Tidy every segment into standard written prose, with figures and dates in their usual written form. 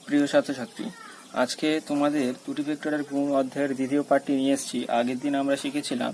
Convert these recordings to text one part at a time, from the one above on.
প্রিয় ছাত্রছাত্রী, আজকে তোমাদের দুটি ভেক্টরের গুণ অধ্যায়ের দ্বিতীয় পার্টটি নিয়ে এসেছি। আগের দিন আমরা শিখেছিলাম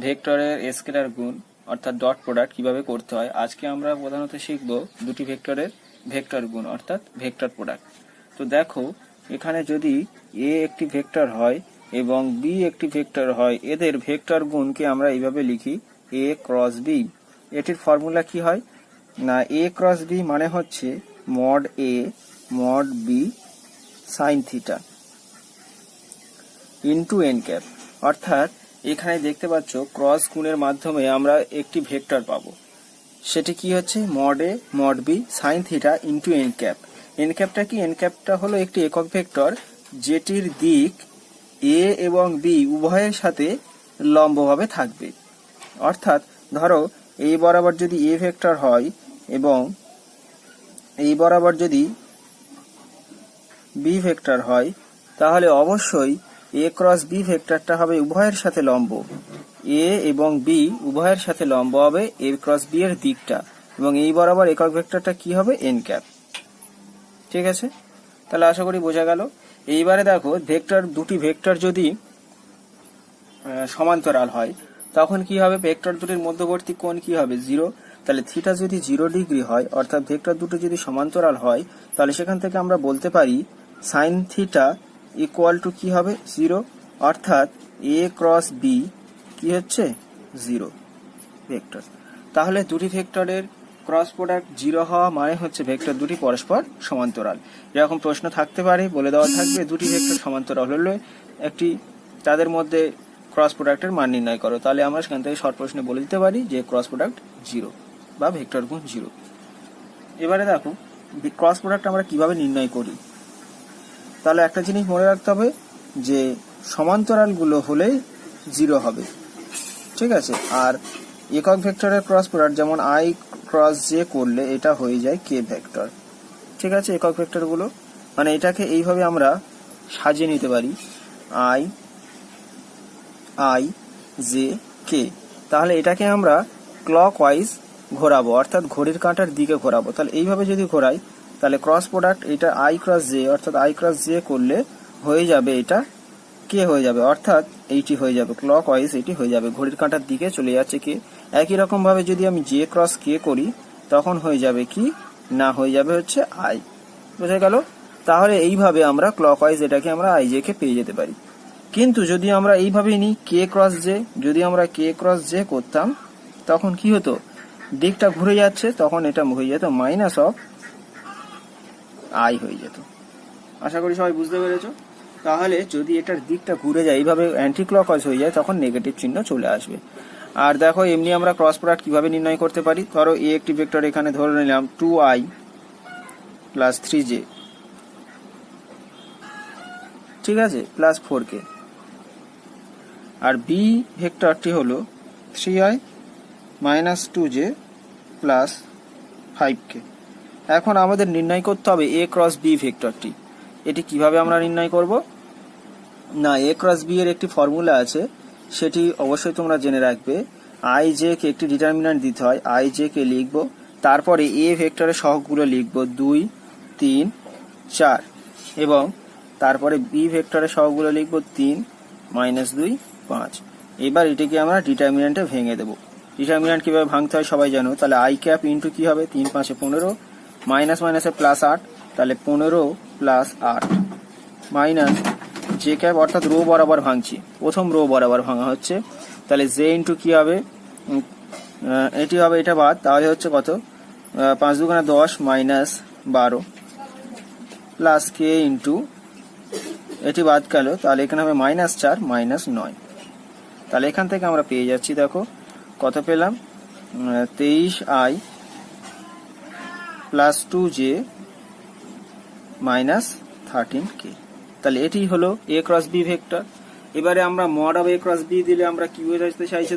ভেক্টরের স্কেলার গুণ অর্থাৎ ডট প্রোডাক্ট কিভাবে করতে হয়। আজকে আমরা প্রধানত শিখব দুটি ভেক্টরের ভেক্টর গুণ অর্থাৎ ভেক্টর প্রোডাক্ট। তো দেখো, এখানে যদি এ একটি ভেক্টর হয় এবং বি একটি ভেক্টর হয়, এদের ভেক্টর গুণকে আমরা এইভাবে লিখি এ ক্রস বি। এটির ফর্মুলা কি হয় না, এ ক্রস বি মানে হচ্ছে mod A mod B sine theta into N cap. অর্থাৎ এখানে দেখতে পাচ্ছ ক্রস গুণের মাধ্যমে আমরা একটি ভেক্টর পাবো, সেটি কি হচ্ছে mod A mod B sine theta into N cap. N ক্যাপটা কি? এন ক্যাপটা হলো একটি একক ভেক্টর যেটির দিক এ এবং বি উভয়ের সাথে লম্বভাবে থাকবে। অর্থাৎ ধরো এই বরাবর যদি এ ভেক্টর হয় এবং এই বরাবর যদি বি ভেক্টর হয়, তাহলে অবশ্যই এ ক্রস বি ভেক্টরটা হবে উভয়ের সাথে লম্ব। এ এবং বি উভয়ের সাথে লম্ব হবে এ ক্রস বি এর দিকটা, এবং এই বরাবর একক ভেক্টরটা কি হবে? N cap. ঠিক আছে, তাহলে আশা করি বোঝা গেল। এইবারে দেখো, ভেক্টর দুটি ভেক্টর যদি সমান্তরাল হয় তখন কি হবে? ভেক্টর দুটির মধ্যবর্তী কোণ কি হবে? 0। তাহলে থিটা যদি 0 ডিগ্রি হয়, অর্থাৎ ভেক্টর দুটো যদি সমান্তরাল হয়, তাহলে সেখান থেকে আমরা বলতে পারি সাইন থিটা ইকুয়াল টু কি হবে? 0। অর্থাৎ এ ক্রস বি কি হচ্ছে? 0 ভেক্টর। তাহলে দুটি ভেক্টরের ক্রস প্রোডাক্ট 0 হওয়া মানে হচ্ছে ভেক্টর দুটি পরস্পর সমান্তরাল। এরকম প্রশ্ন থাকতে পারে, বলে দেওয়া থাকবে দুটি ভেক্টর সমান্তরাল হলে একটি তাদের মধ্যে ক্রস প্রোডাক্টের মান নির্ণয় করো। তাহলে আমরা সেখান থেকে শর্ট প্রশ্নে বলে দিতে পারি যে ক্রস প্রোডাক্ট 0 বা ভেক্টর গুণ 0। এবারে দেখো, ক্রস প্রোডাক্ট আমরা কিভাবে নির্ণয় করি। তাহলে একটা জিনিস মনে রাখতে হবে যে সমান্তরালগুলো হলে 0 হবে। ঠিক আছে, আর একক ভেক্টরের ক্রস প্রোডাক্ট যেমন আই ক্রস জে করলে এটা হয়ে যায় কে ভেক্টর। ঠিক আছে, একক ভেক্টরগুলো মানে এটাকে এইভাবে আমরা সাজিয়ে নিতে পারি আই আই জে কে। তাহলে এটাকে আমরা ক্লক ওয়াইজ ঘোরাবো, অর্থাৎ ঘড়ির কাঁটার দিকে ঘোরাবো। তাহলে এইভাবে যদি ঘোরাই, তাহলে ক্রস প্রোডাক্ট এটা আই ক্রস জে, অর্থাৎ আই ক্রস জে করলে হয়ে যাবে এটা কে হয়ে যাবে, অর্থাৎ এইটি হয়ে যাবে ক্লক ওয়াইজ, এটি হয়ে যাবে ঘড়ির কাঁটার দিকে চলে যাচ্ছে কে। একই রকম ভাবে যদি আমি জে ক্রস কে করি, তখন হয়ে যাবে কি না, হয়ে যাবে হচ্ছে আই। বুঝে গেল? তাহলে এইভাবে আমরা ক্লক ওয়াইজ এটাকে আমরা আই জে কে পেয়ে যেতে পারি। কিন্তু যদি আমরা এইভাবে নিই কে ক্রস জে, যদি আমরা কে ক্রস জে করতাম তখন কি হতো? দিকটা ঘুরে যাচ্ছে, তখন এটা হয়ে যেত মাইনাস অফ আই হয়ে যেত। আশা করি সবাই বুঝতে পেরেছো। তাহলে যদি এটার দিকটা ঘুরে যায়, এইভাবে অ্যান্টি ক্লকওয়াইজ হয়ে যায়, তখন নেগেটিভ চিহ্ন চলে আসবে। আর দেখো, এমনি আমরা ক্রস প্রোডাক্ট কিভাবে নির্ণয় করতে পারি। ধরো এ একটি ভেক্টর, এখানে ধরে নিলাম 2i প্লাস 3j, ঠিক আছে, প্লাস 4k। আর বি ভেক্টরটি হলো 3i minus 2j plus 5k। এখন আমাদের নির্ণয় করতে হবে এ ক্রস বি ভেক্টরটি। এটি কিভাবে আমরা নির্ণয় করব না, এ ক্রস বি এর একটি ফর্মুলা আছে, সেটি অবশ্যই তোমরা জেনে রাখবে। আই জে কে একটি ডিটারমিন্যান্ট দিতে হয়, আই জে কে লিখবো, তারপরে এ ভেক্টরের সহগগুলো লিখবো 2, 3, 4, এবং তারপরে বি ভেক্টরের সহগগুলো লিখবো 3, -2, 5। এবার এটিকে আমরা ডিটারমিন্যান্টে ভেঙে দেবো। ডিটারমিন্যান্ট কিভাবে ভাঙতে হয় সবাই জানো। তাহলে আই ক্যাপ ইন্টু কি হবে? 3 5 15, মাইনাস মাইনাসে প্লাস 8, তাহলে 15 প্লাস 8, মাইনাস জে ক্যাপ, অর্থাৎ রো বরাবর ভাঙছি, প্রথম রো বরাবর ভাঙা হচ্ছে। তাহলে জে ইন্টু কি হবে? এটি হবে এটা বাদ, তাহলে হচ্ছে কত? 5 2 10 মাইনাস 12 প্লাস কে ইন্টু এটি বাদ গেল, তাহলে এখানে হবে -4 -9। তাহলে এখান থেকে আমরা পেয়ে যাচ্ছি, দেখো কত পেলাম? 23i plus 2j minus 13k। তাহলে এটি হলো এ ক্রস বি ভেক্টর। এবারে আমরা mod of A cross B দিলে আমরা কি বোঝাতে চাইছি,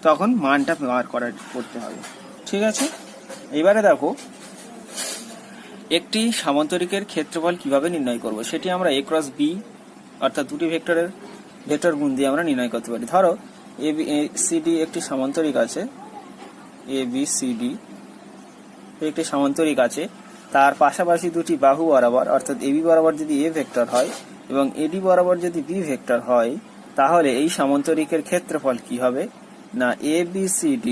তখন মানটা বার করতে হবে। ঠিক আছে, এবারে দেখো একটি সামান্তরিকের ক্ষেত্রফল কিভাবে নির্ণয় করব, সেটি আমরা এ ক্রস বি অর্থাৎ দুটি ভেক্টরের ভেক্টর গুণ দিয়ে আমরা নির্ণয় করতে পারি। ধরো এ সি ডি একটি সামান্তরিক আছে, ABCD একটি সামান্তরিক আছে, তার পাশাপাশি দুটি বাহু বরাবর অর্থাৎ AB বরাবর যদি A ভেক্টর হয় এবং AD বরাবর যদি B ভেক্টর হয়, তাহলে এই সামান্তরিকের ক্ষেত্রফল কি হবে না ABCD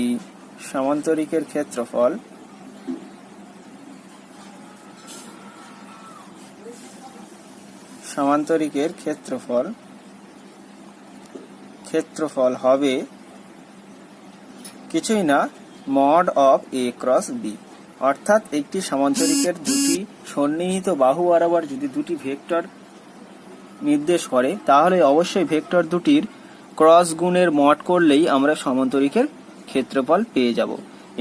সামান্তরিকের ক্ষেত্রফল ক্ষেত্রফল হবে কিছুই না মড অফ A ক্রস B। অর্থাৎ একটি সামান্তরিকের দুটি সন্নিহিত বাহু বরাবর যদি দুটি ভেক্টর নির্দেশ করে, তাহলে অবশ্যই ভেক্টর দুটির ক্রস গুণের মড করলেই আমরা সামান্তরিকের ক্ষেত্রফল পেয়ে যাব।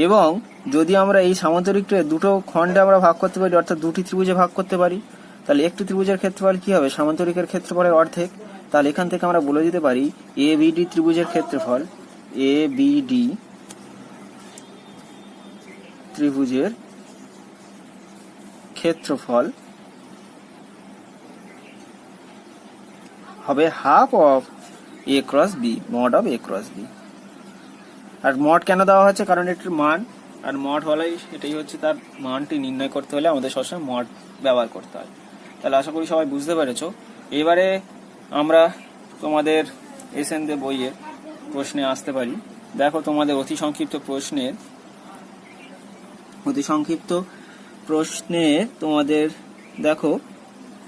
এবং যদি আমরা এই সামান্তরিকটা দুটো খণ্ডে আমরা ভাগ করতে পারি, অর্থাৎ দুটি ত্রিভুজে ভাগ করতে পারি, তাহলে একটি ত্রিভুজের ক্ষেত্রফল কি হবে সামান্তরিকের ক্ষেত্রফলের অর্ধেক। তাহলে এখান থেকে আমরা বলে দিতে পারি ABD ত্রিভুজের ক্ষেত্রফল ABD ত্রিভুজের ক্ষেত্রফল হবে হাফ অফ A ক্রস B, মড অফ A ক্রস B। আর মড কেন দেওয়া হচ্ছে, কারণ এটির মান, আর মড হলেই এটাই হচ্ছে তার মানটি নির্ণয় করতে হলে আমাদের সবসময় মড ব্যবহার করতে হয়। তাহলে আশা করি সবাই বুঝতে পেরেছো। এবারে আমরা তোমাদের এসএনদে বইয়ের প্রশ্নে আসতে পারি। দেখো তোমাদের অতি সংক্ষিপ্ত প্রশ্নে তোমাদের দেখো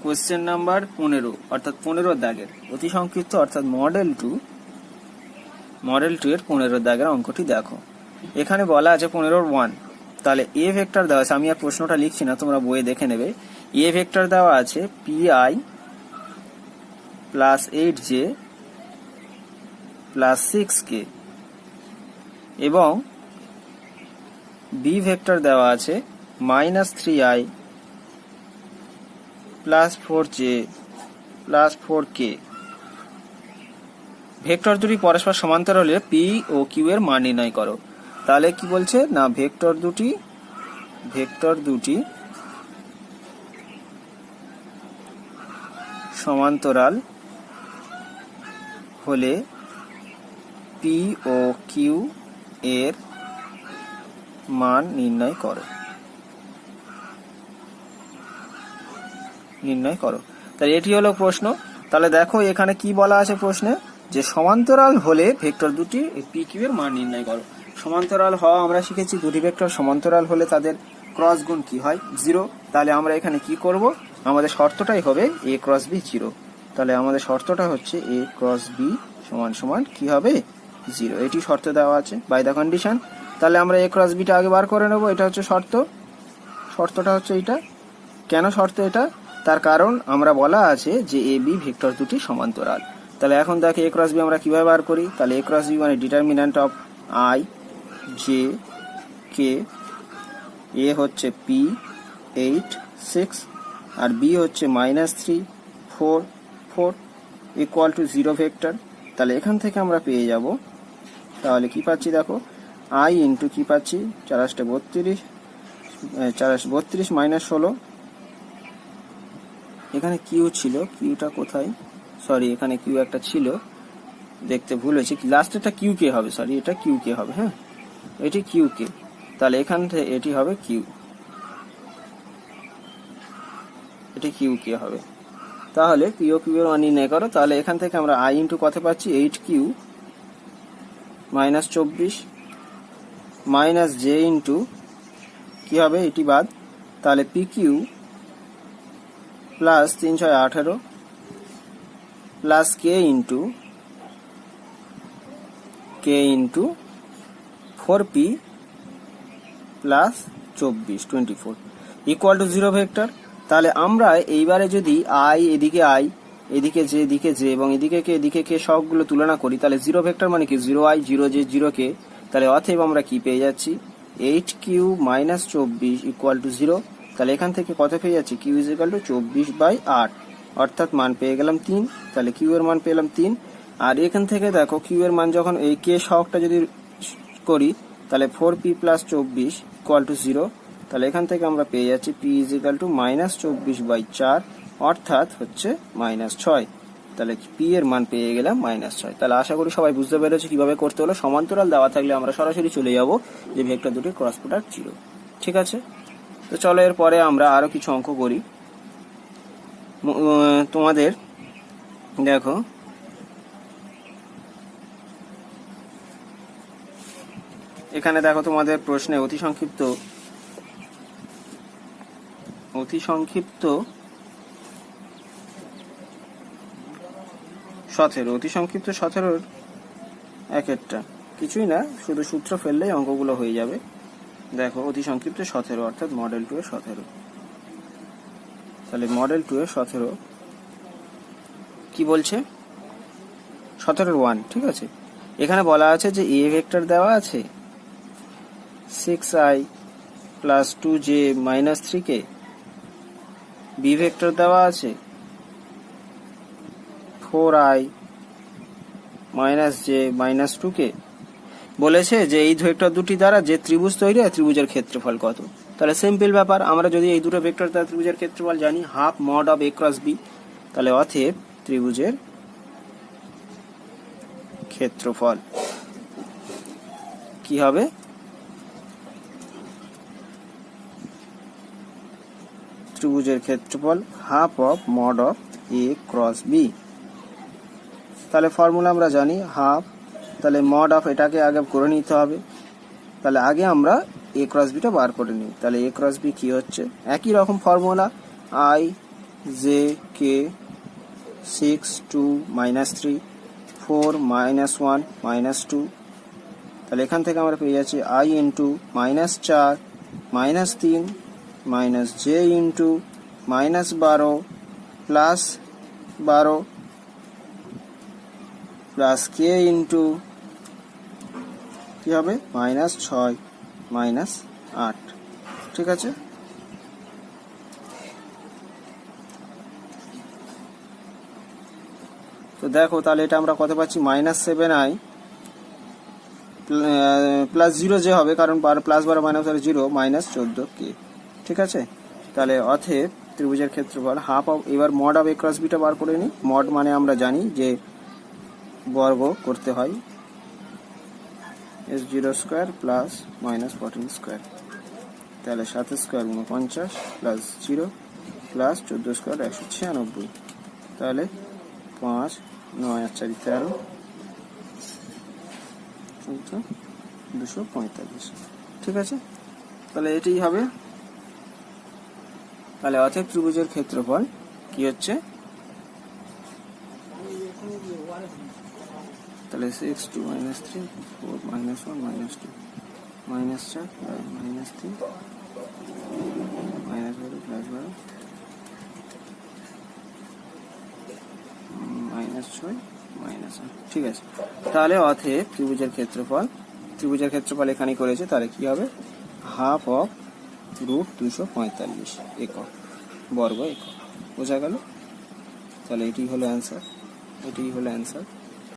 কোশ্চেন নাম্বার 15 অর্থাৎ 15 দাগের অতি সংক্ষিপ্ত অর্থাৎ মডেল 2 এর 15 দাগের অঙ্কটি দেখো। এখানে বলা আছে 15-1। তাহলে A ভেক্টর দেওয়া আছে, আমি আর প্রশ্নটা লিখছি না, তোমরা বইয়ে দেখে নেবে। A ভেক্টর দেওয়া আছে PI plus 8J plus 6K এবং B ভেক্টর দেওয়া আছে -3I plus 4J plus 4K। Vector দুটি পরস্পর সমান্তর হলে P ও Q এর মান নির্ণয় করো। তাহলে কি বলছে না ভেক্টর দুটি সমান্তরাল হলে P ও Q এর মান নির্ণয় করো। তাহলে এটি হলো প্রশ্ন। তাহলে দেখো এখানে কি বলা আছে প্রশ্নে, যে সমান্তরাল হলে ভেক্টর দুটি PQ এর মান নির্ণয় করো। সমান্তরাল হওয়া আমরা শিখেছি, দুটি ভেক্টর সমান্তরাল হলে তাদের ক্রস গুণ কি হয় 0। তাহলে আমরা এখানে কি করব, আমাদের শর্তটাই হবে A ক্রস B 0। তাহলে আমাদের শর্তটা হচ্ছে A ক্রস B সমান কি হবে 0। এটি শর্ত দেওয়া আছে বাই দ্য কন্ডিশন। তাহলে আমরা A ক্রস B টা আগে বার করে নেব। এটা হচ্ছে শর্তটা হচ্ছে এইটা। কেন শর্ত এটা, তার কারণ আমরা বলা আছে যে AB ভেক্টর দুটি সমান্তরাল। তাহলে এখন দেখে A ক্রস B আমরা কিভাবে বার করি। তাহলে A ক্রস B মানে determinant of I J K, A হচ্ছে P 8 6 আর B হচ্ছে -3 4 4 ইকুয়াল টু 0 ভেক্টর। তাহলে এখান থেকে আমরা পেয়ে যাব, তাহলে কি পাচ্ছি দেখো I ইন্টু কি পাচ্ছি 4 32 -16। এখানে কিউ ছিল, কিউটা কোথায়, সরি এখানে কিউ একটা ছিল, দেখতে ভুল হয়েছে, লাস্টেরটা কিউ কে হবে, সরি এটা কিউ কে হবে, হ্যাঁ এটি কিউ কে। তাহলে এখান থেকে এটি হবে কিউ, এটি কিউ কে হবে। তাহলে পিও কিউ এর মান নির্ণয় করো। তাহলে এখান থেকে আমরা I ইন্টু কত পাচ্ছি 8Q -24 মাইনাস J ইন্টু কি হবে এটি বাদ, তাহলে PQ plus 3 6 18 plus K into 4P plus 24 equal to 0 vector. তাহলে আমরা এইবারে যদি এদিকে J এবং এদিকে K সবগুলো তুলনা করি, তাহলে 0 ভেক্টর মানে কি 0I 0J 0K। তাহলে অতএব আমরা কি পেয়ে যাচ্ছি 8Q -24 ইকুয়াল টু 0। তাহলে এখান থেকে কত পেয়ে যাচ্ছি Q ইজ ইকুয়াল টু 24/8, অর্থাৎ মান পেয়ে গেলাম 3। তাহলে Q এর মান পেলাম 3। আর এখান থেকে দেখো Q এর মান যখন এই K সহগটা যদি করি, তাহলে 4P প্লাস 24 ইকুয়াল টু 0। তাহলে এখান থেকে আমরা পেয়ে যাচ্ছি P ইজ ইকুয়াল টু -24/4, অর্থাৎ হচ্ছে -6। তাহলে পি এর মান পেয়ে গেলাম -6। তাহলে আশা করি সবাই বুঝতে পেরেছে কিভাবে করতে হলো। সমান্তরাল দেওয়া থাকলে আমরা সরাসরি চলে যাব যে ভেক্টর দুটির ক্রস প্রোডাক্ট 0। ঠিক আছে, তো চলো এরপরে আমরা আরো কিছু অঙ্ক করি। তোমাদের দেখো এখানে দেখো তোমাদের প্রশ্নে অতি সংক্ষিপ্ত 17 অতি সংক্ষিপ্ত 17 এক একটা কিছুই না, শুধু সূত্র ফেললেই অঙ্কগুলো হয়ে যাবে। দেখো অতি সংক্ষিপ্ত 17 অর্থাৎ মডেল 2 এর 17। তাহলে মডেল 2 এর 17 কি বলছে, 17 1। ঠিক আছে, এখানে বলা আছে যে এ ভেক্টর দেওয়া আছে 6i plus 2j minus 3k, B vector দেওয়া আছে 4i minus j minus 2k। বলেছে যে এই ভেক্টর দুটি দ্বারা যে ত্রিভুজ তৈরি হয় ত্রিভুজের ক্ষেত্রফল কত। তাহলে সিম্পল ব্যাপার, আমরা যদি এই দুটো ভেক্টর দ্বারা ত্রিভুজের ক্ষেত্রফল জানি হাফ মড অফ a ক্রস b, তাহলে অতএব ত্রিভুজের ক্ষেত্রফল কি হবে, ত্রিভুজের ক্ষেত্রফল half of mod of a ক্রস b। তাহলে ফর্মুলা আমরা জানি হাফ, তাহলে মড অফ এটাকে আগে করে নিতে হবে। তাহলে আগে আমরা a ক্রস b টা বার করে নিই। তাহলে a ক্রস b কি হচ্ছে, একই রকম ফর্মুলা i j k 6 2 -3 4 -1 -2। তাহলে এখান থেকে আমরা পেয়ে যাচ্ছি i into -4 -3 minus J into -12 plus 12 plus K into কি হবে -6 -8। ঠিক আছে, তো দেখো তাহলে এটা আমরা কত পাচ্ছি -7i প্লাস 0 যে হবে, কারণ প্লাস 12 মাইনাস 0 -14k। ঠিক আছে, তাহলে অতএব ত্রিভুজের ক্ষেত্রফল হাফ অফ, এবার মড অফ a ক্রস b টা বার করে নিই। মড মানে আমরা জানি যে বর্গ করতে হয় s0 স্কয়ার প্লাস -14 স্কয়ার। তাহলে 7 স্কয়ার 49 প্লাস 0 প্লাস 14 স্কয়ার 196। তাহলে 5 9 আর 4 13 245। ঠিক আছে, তাহলে এটাই হবে। তাহলে অতএব ত্রিভুজের ক্ষেত্রফল কি হচ্ছে, তাহলে 6 2 -3 4 -1 -2 -4 -3 -12 +12 -6 -8। ঠিক আছে, তাহলে অতএব ত্রিভুজের ক্ষেত্রফল এখানে করেছে, তাহলে কি হবে হাফ অফ √245 একক বর্গ একক। বোঝা গেল? তাহলে এটি হলো অ্যান্সার।